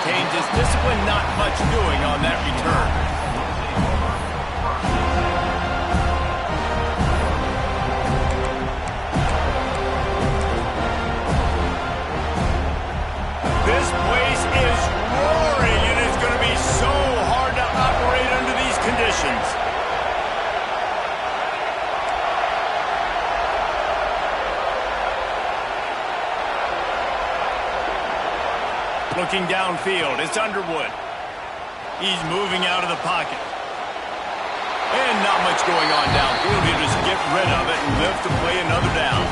maintains his discipline, not much doing on that return. This place is roaring, and it's going to be so hard to operate under these conditions. Looking downfield, it's Underwood. He's moving out of the pocket. And not much going on downfield. He'll just get rid of it and live to play another down.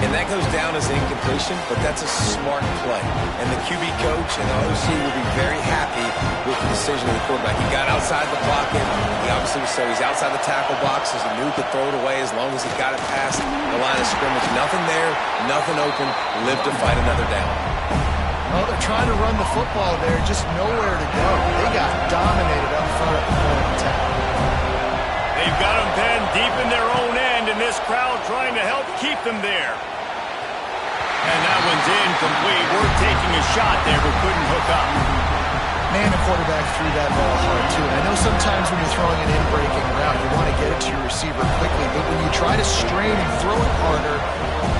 And that goes down as an incompletion, but that's a smart play. And the QB coach and the OC will be very happy with the decision of the quarterback. He got outside the pocket. He obviously so he's outside the tackle boxes. He knew he could throw it away as long as he got it past the line of scrimmage. Nothing there, nothing open. Live to fight another down. Well, they're trying to run the football there, just nowhere to go. They got dominated up front at the point of attack. They've got them penned deep in their own end, and this crowd trying to help keep them there. And that one's incomplete. We're taking a shot there, but couldn't hook up. Man, the quarterback threw that ball hard, too. And I know sometimes when you're throwing an in-breaking route, you want to get it to your receiver quickly. But when you try to strain and throw it harder,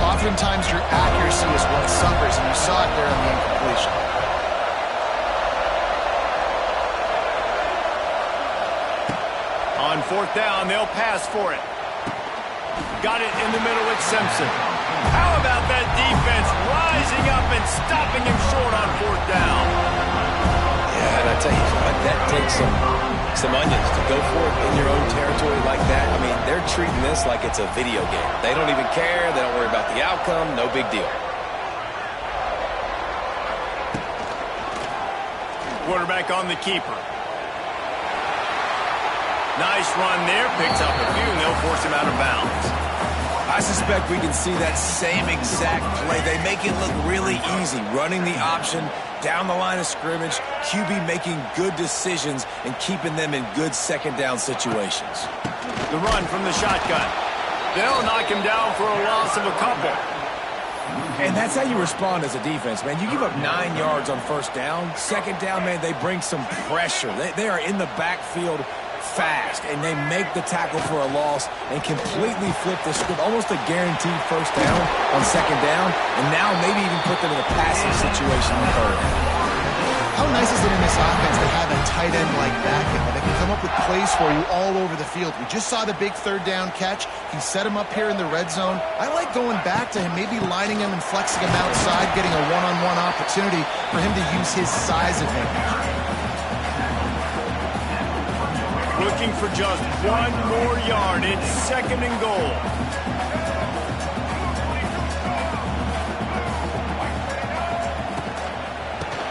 oftentimes your accuracy is what suffers. And you saw it there on the incompletion. On fourth down, they'll pass for it. Got it in the middle with Simpson. How about that defense rising up and stopping him short on fourth down? Yeah, and I tell you what, that takes some onions to go for it in your own territory like that. I mean, they're treating this like it's a video game. They don't even care. They don't worry about the outcome. No big deal. Quarterback on the keeper. Nice run there. Picks up a few, and they'll force him out of bounds. I suspect we can see that same exact play. They make it look really easy, running the option down the line of scrimmage, QB making good decisions and keeping them in good second down situations. The run from the shotgun. They'll knock him down for a loss of a couple. And that's how you respond as a defense, man. You give up 9 yards on first down. Second down, man, they bring some pressure. They are in the backfield fast, and they make the tackle for a loss and completely flip the script, almost a guaranteed first down on second down, and now maybe even put them in a passing situation on third down. How nice is it in this offense to have a tight end like Beckham that can come up with plays for you all over the field? We just saw the big third down catch. He set him up here in the red zone. I like going back to him, maybe lining him and flexing him outside, getting a one-on-one opportunity for him to use his size advantage. Looking for just one more yard. It's second and goal.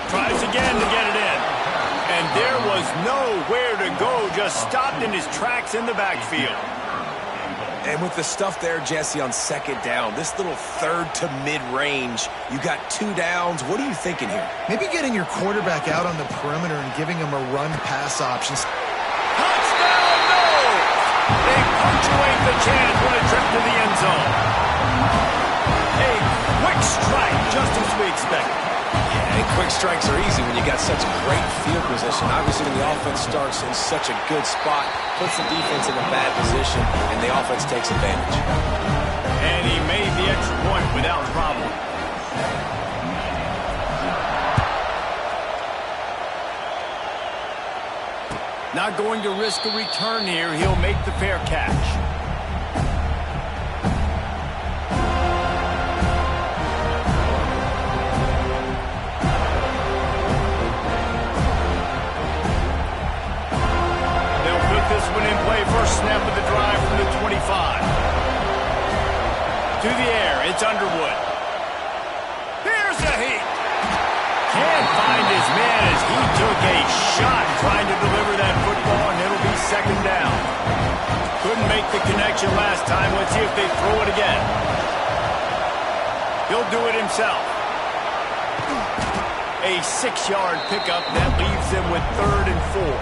Tries again to get it in. And there was nowhere to go. Just stopped in his tracks in the backfield. And with the stuff there, Jesse, on second down, this little third to mid-range, you got 2 downs. What are you thinking here? Maybe getting your quarterback out on the perimeter and giving him a run-pass option. Touchdown, no! They punctuate the chance with a trip to the end zone. A quick strike, just as we expected. Yeah, and quick strikes are easy when you got such great field position. Obviously, when the offense starts in such a good spot, puts the defense in a bad position, and the offense takes advantage. And he made the extra point without problem. Not going to risk a return here. He'll make the fair catch. They'll put this one in play. First snap of the drive from the 25. To the air, it's Underwood. Here's a heat. Can't find his man as he took a shot trying to deliver that football, and it'll be second down. Couldn't make the connection last time. Let's see if they throw it again. He'll do it himself. A 6-yard pickup that leaves them with 3rd and 4.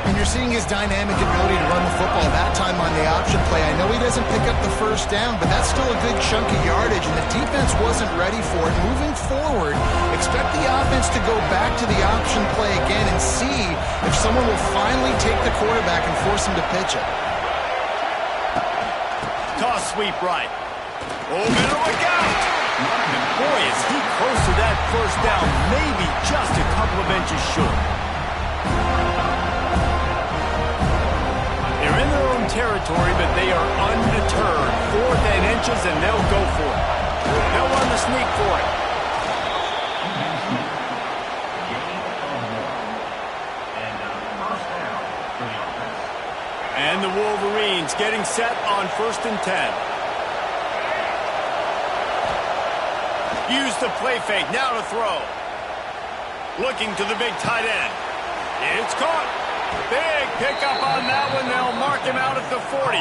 And you're seeing his dynamic ability to run the football that time on the option play. I know he doesn't pick up the first down, but that's still a good chunk of yardage, and the defense wasn't ready for it. Moving forward, if expect the offense to go back to the option play again and see if someone will finally take the quarterback and force him to pitch it. Toss sweep right. Oh, better look out! And boy, is he close to that first down, maybe just a couple of inches short. They're in their own territory, but they are undeterred. 4th and inches, and they'll go for it. They'll run the sneak for it. And the Wolverines getting set on 1st and 10. Use the play fake, now to throw. Looking to the big tight end. It's caught. Big pickup on that one. They'll mark him out at the 40.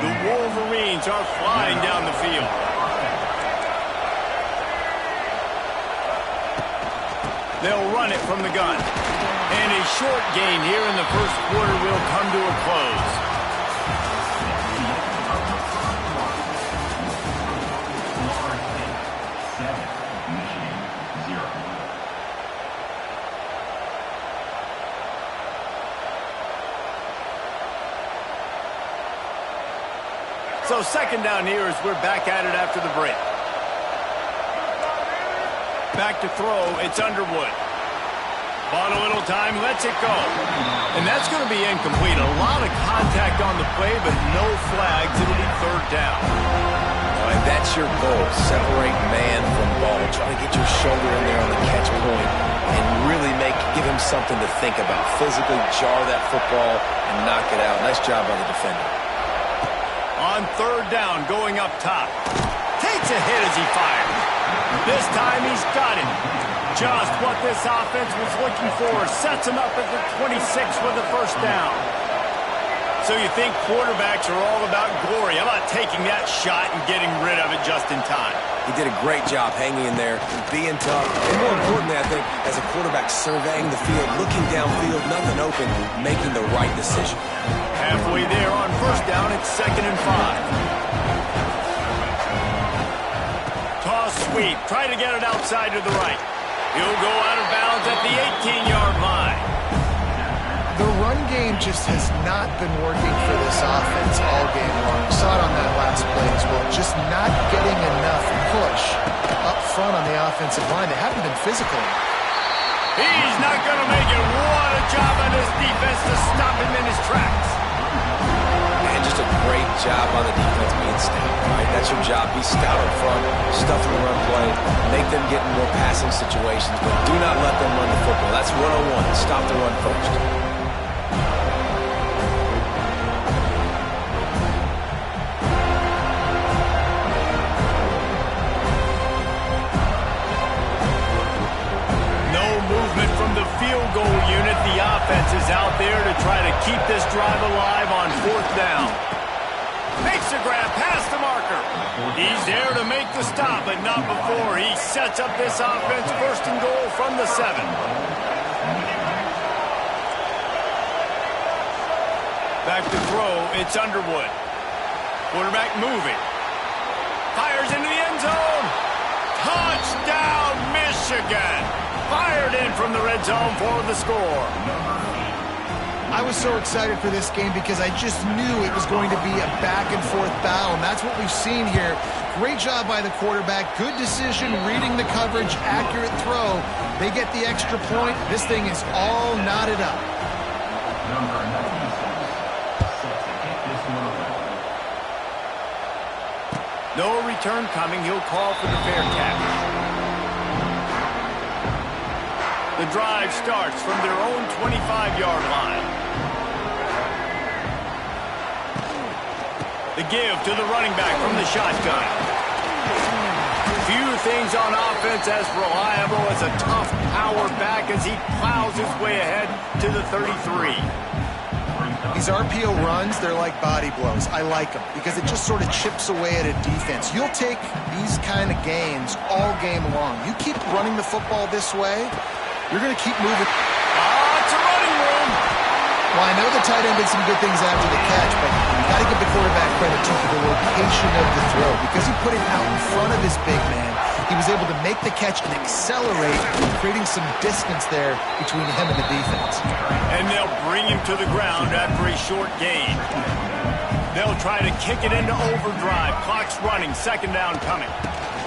The Wolverines are flying down the field. They'll run it from the gun. And a short gain here in the first quarter will come to a close. So 2nd down here as we're back at it after the break. Back to throw, it's Underwood. Bought a little time, lets it go. And that's going to be incomplete. A lot of contact on the play, but no flags. It'll be 3rd down. All right, that's your goal. Separate man from ball. Try to get your shoulder in there on the catch point and really give him something to think about. Physically jar that football and knock it out. Nice job by the defender. On 3rd down, going up top. Takes a hit as he fires. This time he's got it. Just what this offense was looking for. Sets him up at the 26 with the 1st down. So you think quarterbacks are all about glory. How about taking that shot and getting rid of it just in time? He did a great job hanging in there, being tough, and more importantly, I think, as a quarterback surveying the field, looking downfield, nothing open, making the right decision. Halfway there on 1st down, it's 2nd and 5. Toss sweep, try to get it outside to the right. He'll go out of bounds at the 18-yard line. The run game just has not been working for this offense all game long. We saw it on that last play as well. Just not getting enough push up front on the offensive line. They haven't been physical. He's not going to make it. What a job on this defense to stop him in his tracks. And just a great job on the defense being stout, right? That's your job. Be stout up front, stuff the run play, make them get in more passing situations, but do not let them run the football. That's 101. Stop the run first. Field goal unit. The offense is out there to try to keep this drive alive on 4th down. Makes the grab past the marker. He's there to make the stop, but not before. He sets up this offense 1st and goal from the 7. Back to throw, it's Underwood. Quarterback moving. Fires into the end zone. Touchdown, Michigan. Fired in from the red zone for the score. I was so excited for this game because I just knew it was going to be a back-and-forth battle, and that's what we've seen here. Great job by the quarterback. Good decision, reading the coverage, accurate throw. They get the extra point. This thing is all knotted up. No return coming. He'll call for the fair catch. The drive starts from their own 25-yard line. The give to the running back from the shotgun. Few things on offense as reliable as a tough power back as he plows his way ahead to the 33. These RPO runs, they're like body blows. I like them because it just sort of chips away at a defense. You'll take these kind of gains all game long. You keep running the football this way, you're going to keep moving. It's a running room. Well, I know the tight end did some good things after the catch, but you got to give the quarterback credit, too, for the location of the throw. Because he put it out in front of his big man, he was able to make the catch and accelerate, creating some distance there between him and the defense. And they'll bring him to the ground after a short gain. They'll try to kick it into overdrive. Clock's running, second down coming.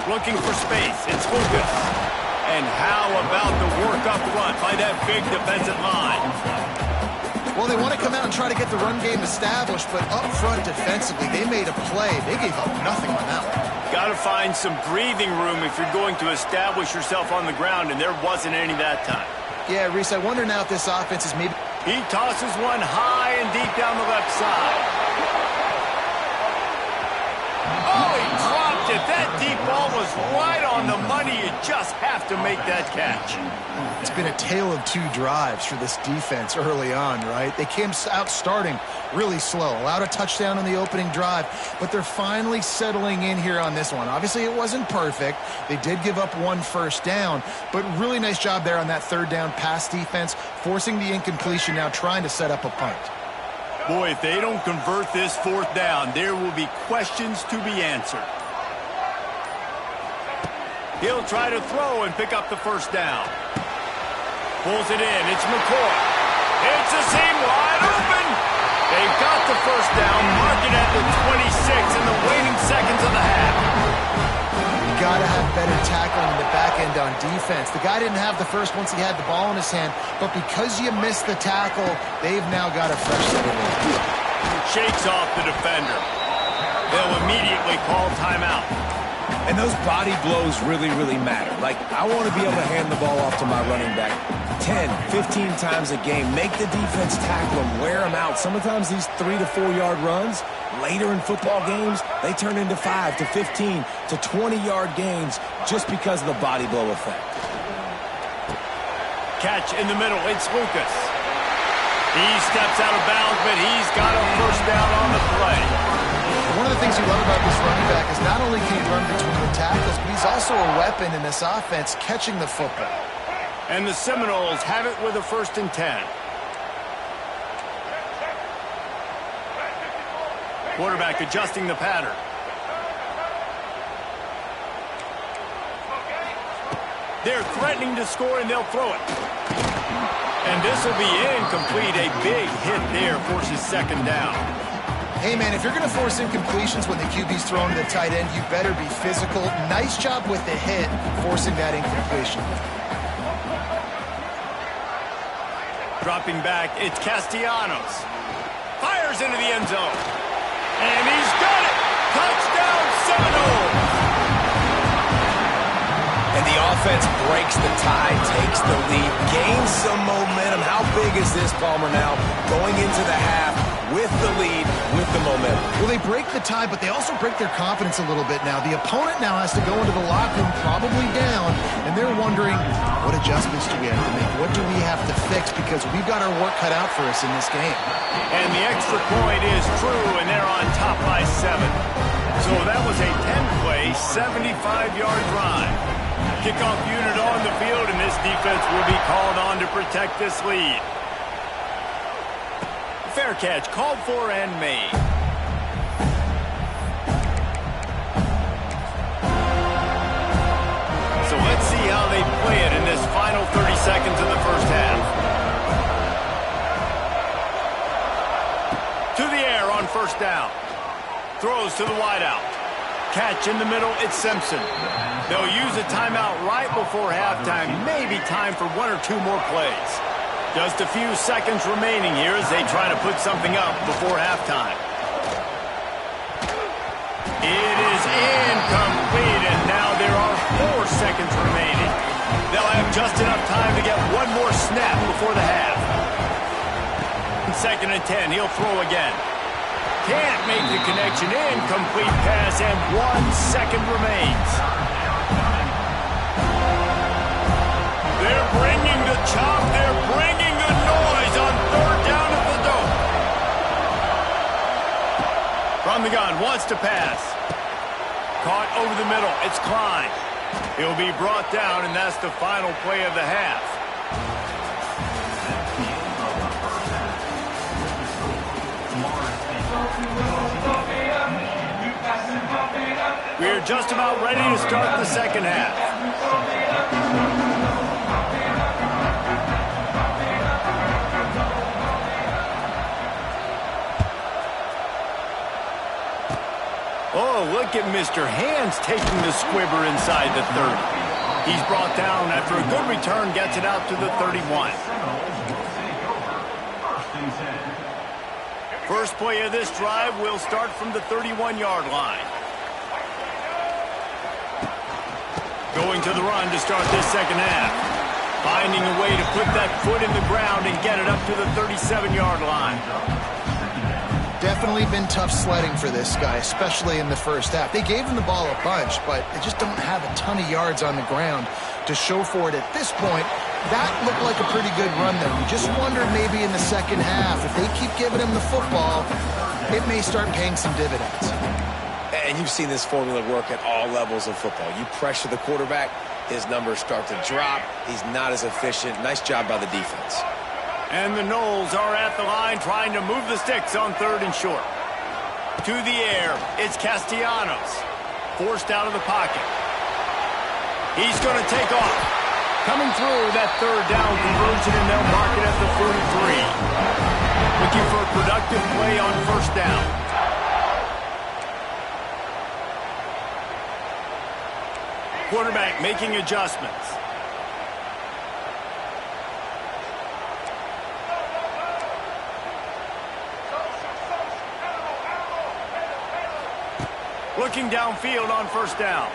Looking for space, it's Lucas. And how about the work up front by that big defensive line? Well, they want to come out and try to get the run game established, but up front defensively, they made a play. They gave up nothing on that one. Got to find some breathing room if you're going to establish yourself on the ground, and there wasn't any that time. Yeah, Reese, I wonder now if this offense is maybe... He tosses one high and deep down the left side. Oh, he dropped it. That deep ball was right on the money. You just have to make that catch. It's been a tale of two drives for this defense early on, right? They came out starting really slow, allowed a touchdown on the opening drive, but they're finally settling in here on this one. Obviously, it wasn't perfect. They did give up one first down, but really nice job there on that third down pass defense, forcing the incompletion, now trying to set up a punt. Boy, if they don't convert this fourth down, there will be questions to be answered. He'll try to throw and pick up the first down. Pulls it in. It's McCoy. It's a seam wide open. They've got the first down, mark it at the 26 in the waning seconds of the half. You got to have better tackling in the back end on defense. The guy didn't have the first once he had the ball in his hand, but because you missed the tackle, they've now got a fresh set of rules. Shakes off the defender. They'll immediately call timeout. And those body blows really, really matter. Like, I want to be able to hand the ball off to my running back 10, 15 times a game. Make the defense tackle them, wear them out. Sometimes these 3 to 4 yard runs, later in football games, they turn into 5 to 15 to 20 yard gains just because of the body blow effect. Catch in the middle, it's Lucas. He steps out of bounds, but he's got a first down on the play. One of the things you love about this running back is not only can he run between the tackles, but he's also a weapon in this offense, catching the football. And the Seminoles have it with a 1st and 10. Quarterback adjusting the pattern. They're threatening to score, and they'll throw it. And this will be incomplete. A big hit there forces second down. Hey, man, if you're going to force incompletions when the QB's throwing to the tight end, you better be physical. Nice job with the hit, forcing that incompletion. Dropping back, it's Castellanos. Fires into the end zone. And he's got it! Touchdown, Seminoles! And the offense breaks the tie, takes the lead, gains some momentum. How big is this, Palmer, now? Going into the half with the lead, with the momentum. Well, they break the tie, but they also break their confidence a little bit now. The opponent now has to go into the locker room, probably down, and they're wondering, what adjustments do we have to make? What do we have to fix? Because we've got our work cut out for us in this game. And the extra point is true, and they're on top by 7. So that was a 10-play, 75-yard drive. Kickoff unit on the field, and this defense will be called on to protect this lead. Fair catch, called for and made. So let's see how they play it in this final 30 seconds of the first half. To the air on first down. Throws to the wideout. Catch in the middle, it's Simpson. They'll use a timeout right before halftime. Maybe time for 1 or 2 more plays. Just a few seconds remaining here as they try to put something up before halftime. It is incomplete, and now there are 4 seconds remaining. They'll have just enough time to get 1 more snap before the half. 2nd and 10, he'll throw again. Can't make the connection. Incomplete pass, and 1 second remains. They're bringing the chop. They're bringing the noise on 3rd down at the Dome. From the gun, wants to pass. Caught over the middle. It's Klein. He'll be brought down, and that's the final play of the half. We're just about ready to start the second half. Oh, look at Mr. Hands taking the squibber inside the 30. He's brought down after a good return, gets it out to the 31. First play of this drive will start from the 31-yard line. Going to the run to start this second half. Finding a way to put that foot in the ground and get it up to the 37-yard line. Definitely been tough sledding for this guy, especially in the first half. They gave him the ball a bunch, but they just don't have a ton of yards on the ground to show for it at this point. That looked like a pretty good run, though. You just wonder maybe in the second half, if they keep giving him the football, it may start paying some dividends. And you've seen this formula work at all levels of football. You pressure the quarterback, his numbers start to drop. He's not as efficient. Nice job by the defense. And the Noles are at the line trying to move the sticks on 3rd and short. To the air, it's Castellanos. Forced out of the pocket. He's going to take off. Coming through that 3rd down conversion, and they'll mark it at the 43. Looking for a productive play on 1st down. Quarterback making adjustments. Looking downfield on 1st down.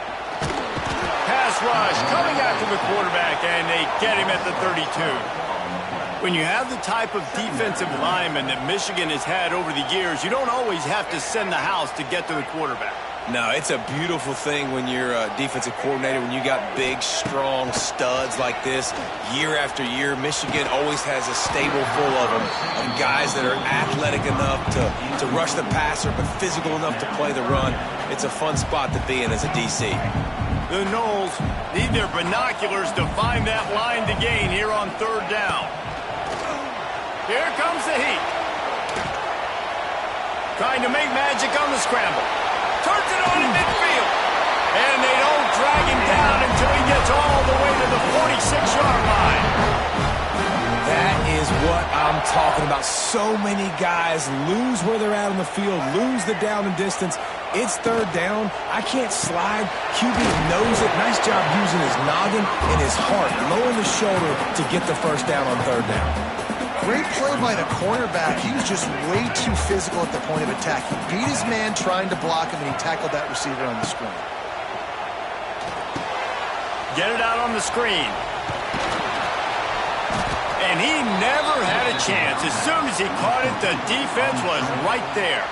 Pass rush coming after the quarterback, and they get him at the 32. When you have the type of defensive lineman that Michigan has had over the years, you don't always have to send the house to get to the quarterback. No, it's a beautiful thing when you're a defensive coordinator, when you got big, strong studs like this. Year after year, Michigan always has a stable full of them, of guys that are athletic enough to rush the passer, but physical enough to play the run. It's a fun spot to be in as a DC. The Noles need their binoculars to find that line to gain here on 3rd down. Here comes the heat. Trying to make magic on the scramble. Turns it on in midfield. And they don't drag him down until he gets all the way to the 46-yard line. That is what I'm talking about. So many guys lose where they're at on the field, lose the down and distance. It's 3rd down. I can't slide. QB knows it. Nice job using his noggin and his heart, lowering the shoulder to get the 1st down on 3rd down. Great play by the cornerback. He was just way too physical at the point of attack. He beat his man trying to block him, and he tackled that receiver on the screen. Get it out on the screen. And he never had a chance. As soon as he caught it, the defense was right there.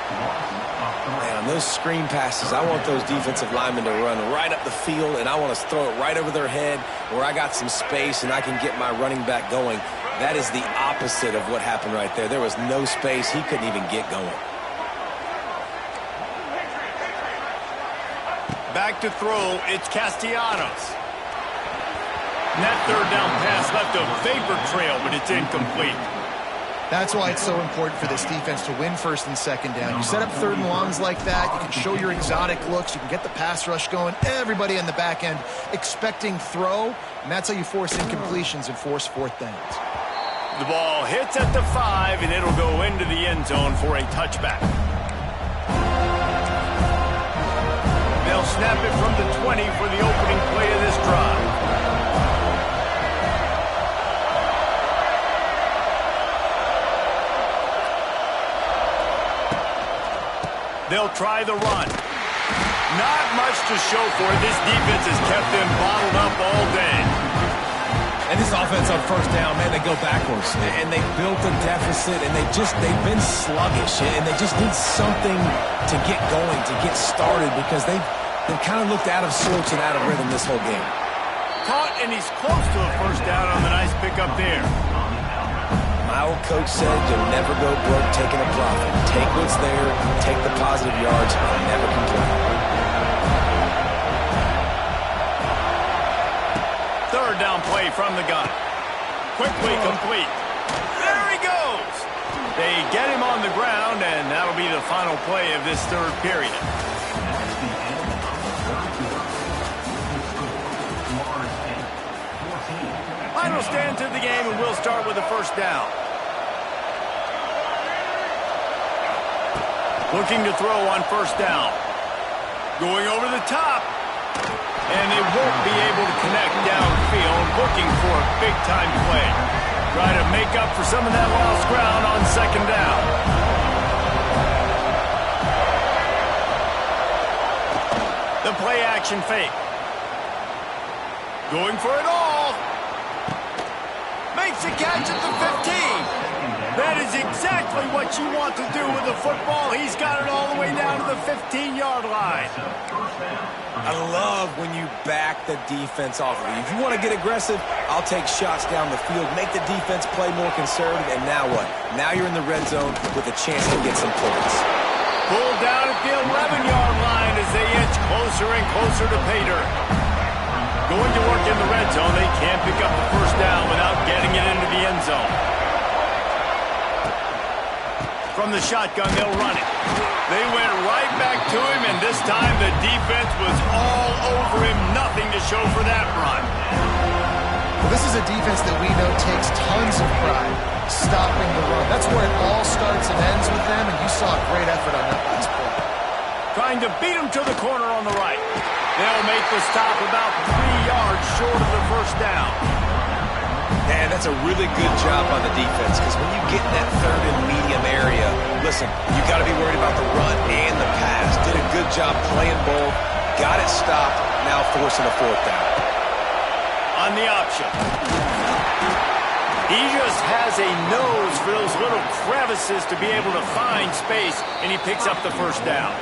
Man, on those screen passes, I want those defensive linemen to run right up the field, and I want to throw it right over their head where I got some space and I can get my running back going. That is the opposite of what happened right there. There was no space. He couldn't even get going. Back to throw, it's Castellanos. And that 3rd down pass left a vapor trail, but it's incomplete. That's why it's so important for this defense to win 1st and 2nd down. You set up 3rd and longs like that. You can show your exotic looks. You can get the pass rush going. Everybody on the back end expecting throw, and that's how you force incompletions and force 4th downs. The ball hits at the 5, and it'll go into the end zone for a touchback. They'll snap it from the 20 for the opening play of this drive. They'll try the run. Not much to show for it. This defense has kept them bottled up all day. And this offense on 1st down, man, they go backwards. And they built a deficit, and they've been sluggish. And they just need something to get going, to get started, because they've kind of looked out of sorts and out of rhythm this whole game. Caught, and he's close to a 1st down on the nice pickup there. My old coach said you'll never go broke taking a profit. Take what's there, take the positive yards, and never complain. 3rd down play from the gun. Quickly complete. There he goes. They get him on the ground, and that'll be the final play of this 3rd period. of the game, and we'll start with the first down. Looking to throw on first down. Going over the top. And they won't be able to connect downfield, looking for a big-time play. Try to make up for some of that lost ground on second down. The play-action fake. Going for it all. Makes a catch at the 15. That is exactly what you want to do with the football. He's got it all the way down to the 15-yard line. I love when you back the defense off of you. If you want to get aggressive, I'll take shots down the field, make the defense play more conservative, and now what? Now you're in the red zone with a chance to get some points. Pulled down at the 11-yard line as they inch closer and closer to pay dirt. Going to work in the red zone, they can't pick up the first down without getting it into the end zone. From the shotgun, they'll run it. They went right back to him, and this time the defense was all over him. Nothing to show for that run. Well, this is a defense that we know takes tons of pride stopping the run. That's where it all starts and ends with them, and you saw a great effort on that last play. Trying to beat him to the corner on the right. They'll make the stop about 3 yards short of the first down. Man, that's a really good job on the defense, because when you get in that third and medium area, listen, you got to be worried about the run and the pass. Did a good job playing both, got it stopped, now forcing a fourth down. On the option. He just has a nose for those little crevices to be able to find space, and he picks up the first down.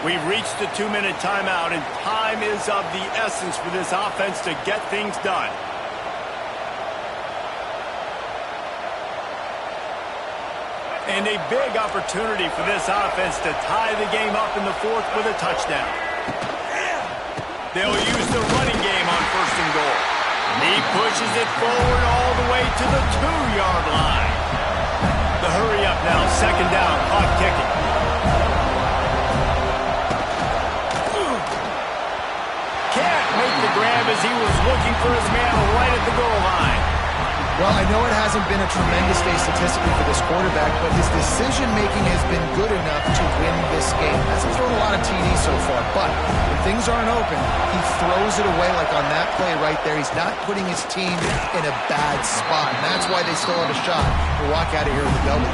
We've reached the 2-minute timeout, and time is of the essence for this offense to get things done. And a big opportunity for this offense to tie the game up in the fourth with a touchdown. They'll use the running game on first and goal. He pushes it forward all the way to the 2-yard line. The hurry up now, second down, clock ticking. Can't make the grab as he was looking for his man right at the goal line. Well, I know it hasn't been a tremendous day statistically for this quarterback, but his decision-making has been good enough to win this game. Hasn't thrown a lot of TDs so far, but when things aren't open, he throws it away like on that play right there. He's not putting his team in a bad spot, and that's why they still have a shot to walk out of here with a W.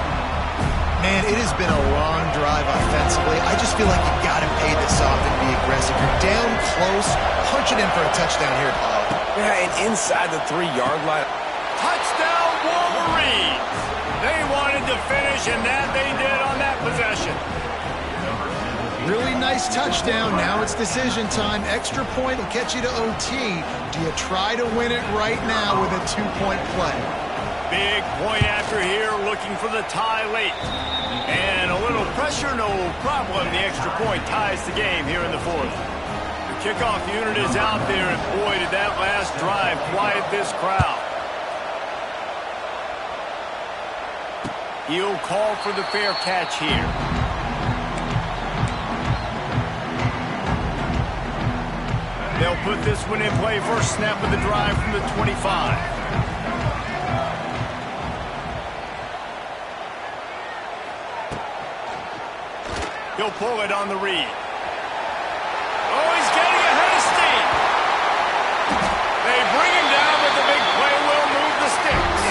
Man, it has been a long drive offensively. I just feel like you got to pay this off and be aggressive. You're down close. Punch it in for a touchdown here, Paul. Yeah, and inside the 3-yard line. Touchdown, Wolverines! They wanted to finish, and that they did on that possession. Really nice touchdown. Now it's decision time. Extra point will get you to OT. Do you try to win it right now with a 2-point play? Big point after here, looking for the tie late. And a little pressure, no problem. The extra point ties the game here in the fourth. The kickoff unit is out there, and boy, did that last drive quiet this crowd. He'll call for the fair catch here. They'll put this one in play first snap of the drive from the 25. He'll pull it on the read. Oh, he's getting ahead of steam. They bring him down, but the big play will move the sticks.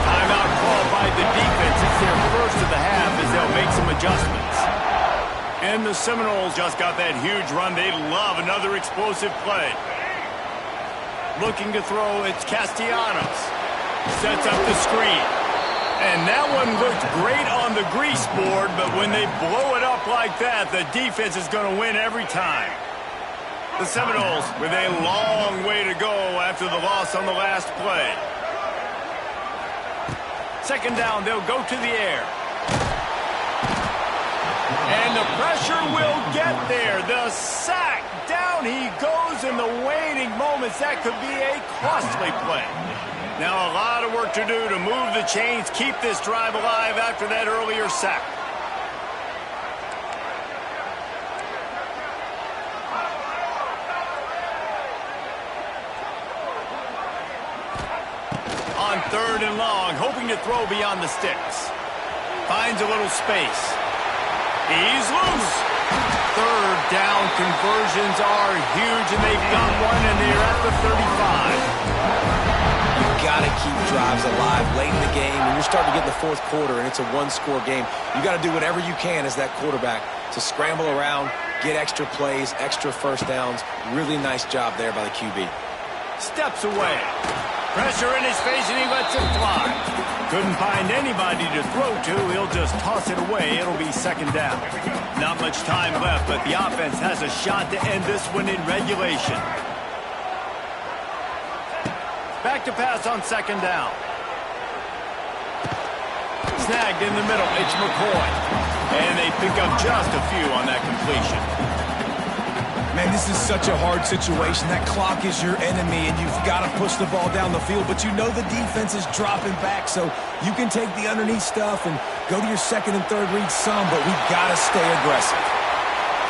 Timeout called by the defense. It's their first of the half as they'll make some adjustments. And the Seminoles just got that huge run. They love another explosive play. Looking to throw, it's Castellanos. Sets up the screen. And that one looked great on the grease board, but when they blow it up like that, the defense is going to win every time. The Seminoles with a long way to go after the loss on the last play. Second down, they'll go to the air. And the pressure will get there. The sack. Down he goes in the waning moments. That could be a costly play. Now a lot of work to do to move the chains, keep this drive alive after that earlier sack. 3rd and long, hoping to throw beyond the sticks. Finds a little space. He's loose. 3rd down conversions are huge, and they've got one, and they're at the 35. You got to keep drives alive late in the game. When you're starting to get in the 4th quarter and it's a one-score game, you got to do whatever you can as that quarterback to scramble around, get extra plays, extra first downs. Really nice job there by the QB. Steps away. Pressure in his face, and he lets it fly. Couldn't find anybody to throw to. He'll just toss it away. It'll be 2nd down. Not much time left, but the offense has a shot to end this one in regulation. Back to pass on 2nd down. Snagged in the middle. It's McCoy. And they pick up just a few on that completion. Man, this is such a hard situation. That clock is your enemy, and you've got to push the ball down the field. But you know the defense is dropping back, so you can take the underneath stuff and go to your 2nd and 3rd read some, but we've got to stay aggressive.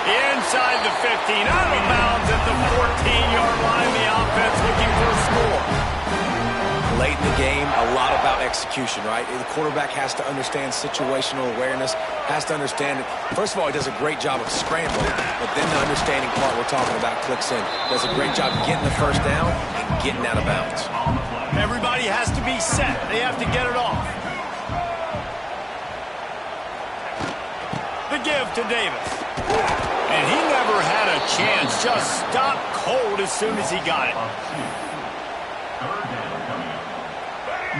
Inside the 15, out of bounds at the 14-yard line. The offense looking for a score. Late in the game, a lot about execution, right? The quarterback has to understand situational awareness, has to understand it. First of all, he does a great job of scrambling, but then the understanding part we're talking about clicks in. Does a great job getting the first down and getting out of bounds. Everybody has to be set. They have to get it off. The give to Davis. And he never had a chance. Just stopped cold as soon as he got it.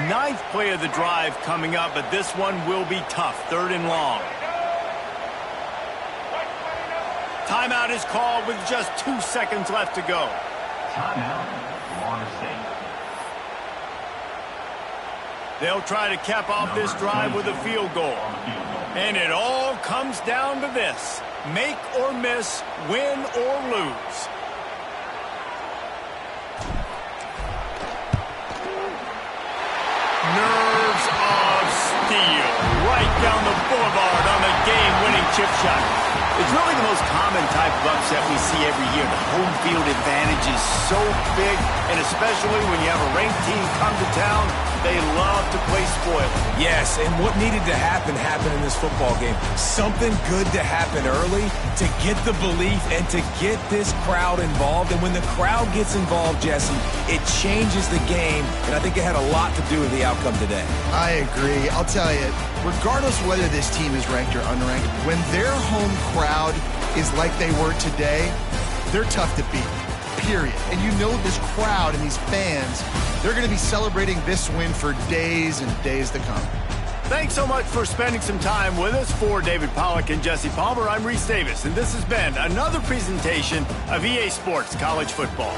9th play of the drive coming up, but this one will be tough. 3rd and long. Timeout is called with just 2 seconds left to go. Timeout, Florida State. They'll try to cap off this drive with a field goal. And it all comes down to this. Make or miss, win or lose. Nerves of steel. Right down the boulevard on the game-winning chip shot. It's really the most common type of upset we see every year. The home field advantage is so big, and especially when you have a ranked team come to town, they love to play spoiler. Yes, and what needed to happen happened in this football game. Something good to happen early to get the belief and to get this crowd involved. And when the crowd gets involved, Jesse, it changes the game, and I think it had a lot to do with the outcome today. I agree. I'll tell you, regardless of whether this team is ranked or unranked, when their home crowd is like they were today, they're tough to beat, period. And you know this crowd and these fans, they're going to be celebrating this win for days and days to come. Thanks so much for spending some time with us. For David Pollack and Jesse Palmer, I'm Reese Davis, and this has been another presentation of EA Sports College Football.